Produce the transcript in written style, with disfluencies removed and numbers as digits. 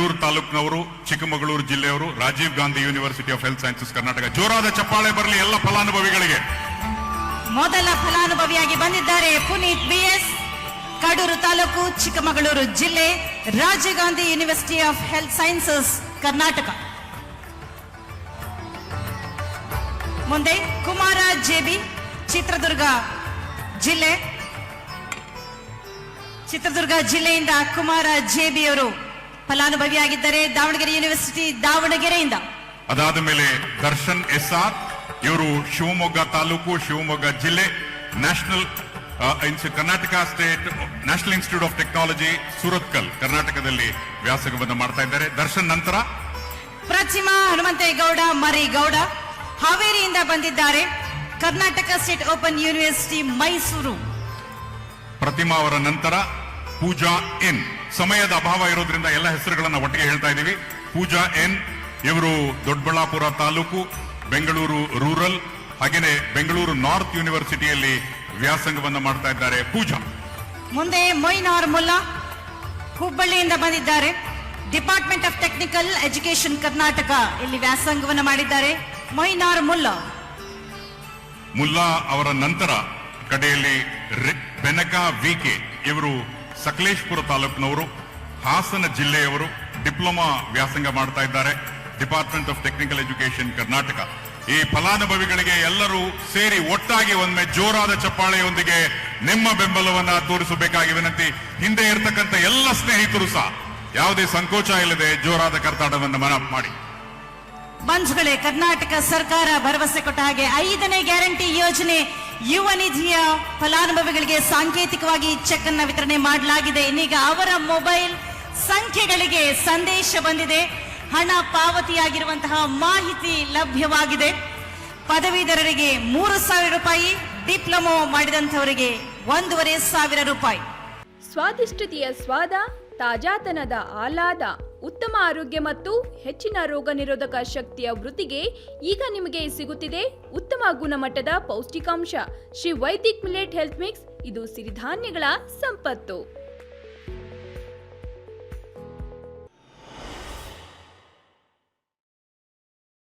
ಕಡೂರು ತಾಲೂಕಿನವರು, ಚಿಕ್ಕಮಗಳೂರು ಜಿಲ್ಲೆಯವರು, Rajiv Gandhi university of health sciences Karnataka. ಜೋರಾದ ಚಪ್ಪಾಳೆ ಬರಲಿ ಎಲ್ಲ ಫಲಾನುಭವಿಗಳಿಗೆ. ಮೊದಲ ಫಲಾನುಭವಿಯಾಗಿ ಬಂದಿದ್ದಾರೆ ಪುನೀತ್ BS, ಕಡೂರು ತಾಲೂಕು, ಚಿಕ್ಕಮಗಳೂರು ಜಿಲ್ಲೆ, Rajiv Gandhi university of health sciences Karnataka. ಮುಂದೆ ಕುಮಾರ JB, ಚಿತ್ರದುರ್ಗ ಜಿಲ್ಲೆಯಿಂದ ಕುಮಾರ JB ಅವರು ಫಲಾನುಭವಿಯಾಗಿದ್ದಾರೆ, ದಾವಣಗೆರೆ ಯೂನಿವರ್ಸಿಟಿ ದಾವಣಗೆರೆಯಿಂದ. ಅದಾದ ಮೇಲೆ ದರ್ಶನ್ SR, ಇವರು ಶಿವಮೊಗ್ಗ ತಾಲೂಕು, ಶಿವಮೊಗ್ಗ ಜಿಲ್ಲೆ, Karnataka state national institute of technology Surathkal ಕರ್ನಾಟಕದಲ್ಲಿ ವ್ಯಾಸಂಗವನ್ನು ಮಾಡ್ತಾ ಇದ್ದಾರೆ. ದರ್ಶನ್ ನಂತರ ಪ್ರತಿಮಾ ಹನುಮಂತೇಗೌಡ ಮರಿಗೌಡ ಹಾವೇರಿಯಿಂದ ಬಂದಿದ್ದಾರೆ, Karnataka state open university Mysuru. Prathima ಅವರ ನಂತರ ಪೂಜಾ N. ಸಮಯದ ಅಭಾವ ಇರೋದ್ರಿಂದ ಎಲ್ಲ ಹೆಸರುಗಳನ್ನ ಒಟ್ಟಿಗೆ ಹೇಳ್ತಾ ಇದ್ದೀವಿ. ಪೂಜಾ N ಇವರು ದೊಡ್ಡಬಳ್ಳಾಪುರ ತಾಲೂಕು, ಬೆಂಗಳೂರು ರೂರಲ್, ಹಾಗೇನೆ ಬೆಂಗಳೂರು ನಾರ್ತ್ ಯೂನಿವರ್ಸಿಟಿಯಲ್ಲಿ ವ್ಯಾಸಂಗವನ್ನು ಮಾಡ್ತಾ ಇದ್ದಾರೆ ಪೂಜಾ. ಮುಂದೆ ಮೊಯ್ನಾರ್ ಮುಲ್ಲಾ ಹುಬ್ಬಳ್ಳಿಯಿಂದ ಬಂದಿದ್ದಾರೆ, department of technical education Karnataka ಇಲ್ಲಿ ವ್ಯಾಸಂಗವನ್ನು ಮಾಡಿದ್ದಾರೆ ಮೊಯ್ನಾರ್ ಮುಲ್ಲಾ ಅವರ ನಂತರ ಕಡೆಯಲ್ಲಿ ಬೆನಕಾ VK, ಇವರು ಸಕಲೇಶ್ಪುರ ತಾಲೂಕಿನವರು, ಹಾಸನ ಜಿಲ್ಲೆಯವರು, ಡಿಪ್ಲೊಮಾ ವ್ಯಾಸಂಗ ಮಾಡ್ತಾ ಇದ್ದಾರೆ department of technical education Karnataka. ಈ ಫಲಾನುಭವಿಗಳಿಗೆ ಎಲ್ಲರೂ ಸೇರಿ ಒಟ್ಟಾಗಿ ಒಮ್ಮೆ ಜೋರಾದ ಚಪ್ಪಾಳೆಯೊಂದಿಗೆ ನಿಮ್ಮ ಬೆಂಬಲವನ್ನ ತೋರಿಸಬೇಕಾಗಿ ವಿನಂತಿ. ಹಿಂದೆ ಇರತಕ್ಕಂಥ ಎಲ್ಲ ಸ್ನೇಹಿತರು ಸಹ ಯಾವುದೇ ಸಂಕೋಚ ಇಲ್ಲದೆ ಜೋರಾದ ಕರ್ತಾಡವನ್ನು ಮಾಡಿ. ಬಂಧುಗಳೇ, ಕರ್ನಾಟಕ ಸರ್ಕಾರ ಭರವಸೆ ಕೊಟ್ಟ ಹಾಗೆ 5ನೇ ಗ್ಯಾರಂಟಿ ಯೋಜನೆ ಯುವ ನಿಧಿಯ ಫಲಾನುಭವಿಗಳಿಗೆ ಸಾಂಕೇತಿಕವಾಗಿ ಚೆಕ್ ಅನ್ನು ವಿತರಣೆ ಮಾಡಲಾಗಿದೆ. ಇನ್ನೀಗ ಅವರ ಮೊಬೈಲ್ ಸಂಖ್ಯೆಗಳಿಗೆ ಸಂದೇಶ ಬಂದಿದೆ, ಹಣ ಪಾವತಿಯಾಗಿರುವಂತಹ ಮಾಹಿತಿ ಲಭ್ಯವಾಗಿದೆ. ಪದವೀಧರರಿಗೆ 3,000 ರೂಪಾಯಿ, ಡಿಪ್ಲೊಮೊ ಮಾಡಿದಂಥವರಿಗೆ 1,500 ರೂಪಾಯಿ. ಸ್ವಾದಿಷ್ಟತೆಯ ಸ್ವಾದ, ತಾಜಾತನದ ಆಹ್ಲಾದ, ಉತ್ತಮ ಆರೋಗ್ಯ ಮತ್ತು ಹೆಚ್ಚಿನ ರೋಗ ನಿರೋಧಕ ಶಕ್ತಿಯ ವೃದ್ಧಿಗೆ ಈಗ ನಿಮಗೆ ಸಿಗುತ್ತಿದೆ ಉತ್ತಮ ಗುಣಮಟ್ಟದ ಪೌಷ್ಟಿಕಾಂಶ Shri Vaidik millet health mix. ಇದು ಸಿರಿಧಾನ್ಯಗಳ ಸಂಪತ್ತು.